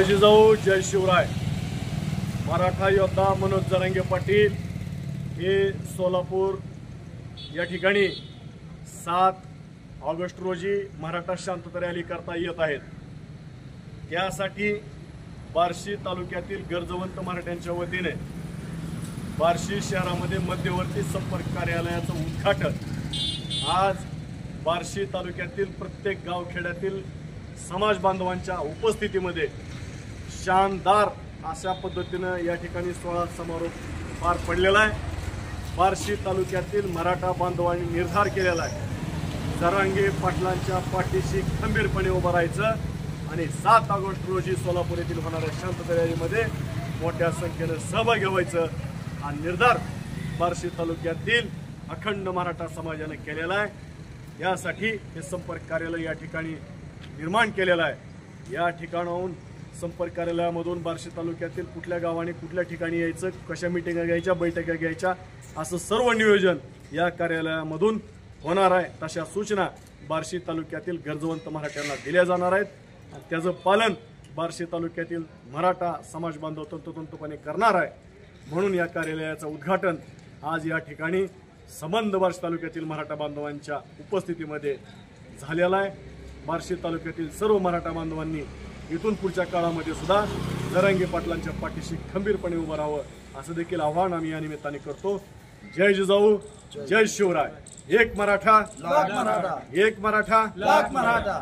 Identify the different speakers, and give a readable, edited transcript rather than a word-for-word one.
Speaker 1: जिजाऊ जय शिवराय। मराठा योद्धा मनोज जरांगे पाटील हे सोलापूर या ठिकाणी 7 ऑगस्ट रोजी मराठा शांतता रॅली करता येत आहेत। त्यासाठी बार्शी तालुक्यातील गरजवंत मराठ्यांच्या वतीने बार्शी शहरामध्ये मध्यवर्ती संपर्क कार्यालयाचं उद्घाटन आज बार्शी तालुक्यातील प्रत्येक गावखेड्यातील समाज बांधवांच्या उपस्थितीमध्ये शानदार अशा पद्धतीने या ठिकाणी सोहळा समारोप पार पडलेला आहे। बार्शी तालुक्यातील मराठा बांधवांनी निर्धार केलेला आहे जरांगे पाटलांच्या पाठीशी खंबीरपणे उभं राहायचं आणि 7 ऑगस्ट रोजी सोलापूर येथील होणाऱ्या शांतता रॅलीमध्ये मोठ्या संख्येने सहभागी व्हायचं हा निर्धार बार्शी तालुक्यातील अखंड मराठा समाजाने केलेला आहे। यासाठी हे संपर्क कार्यालय या ठिकाणी निर्माण केलेलं आहे। या ठिकाणाहून संपर्क कार्यालयामधून बार्शी तालुक्यातील कुठल्या गावाने कुठल्या ठिकाणी यायचं, कशा मिटिंगा घ्यायच्या, बैठका घ्यायच्या, असं सर्व नियोजन या कार्यालयामधून होणार आहे। तशा सूचना बार्शी तालुक्यातील गरजवंत मराठ्यांना दिल्या जाणार आहेत आणि त्याचं पालन बार्शी तालुक्यातील मराठा समाज बांधव तंतोतंतपणे करणार आहे। म्हणून या कार्यालयाचं उद्घाटन आज या ठिकाणी संबंध बार्शी तालुक्यातील मराठा बांधवांच्या उपस्थितीमध्ये झालेला आहे। बार्शी तालुक्यातील सर्व मराठा बांधवांनी इथून पुढच्या काळामध्ये सुद्धा जरांगे पाटलांच्या पाठीशी खंबीरपणे उभं राहावं असं देखील आवाहन आम्ही या निमित्ताने करतो। जय जिजाऊ जय शिवराय। एक मराठा लाख मराठा, एक मराठा लाख मराठा।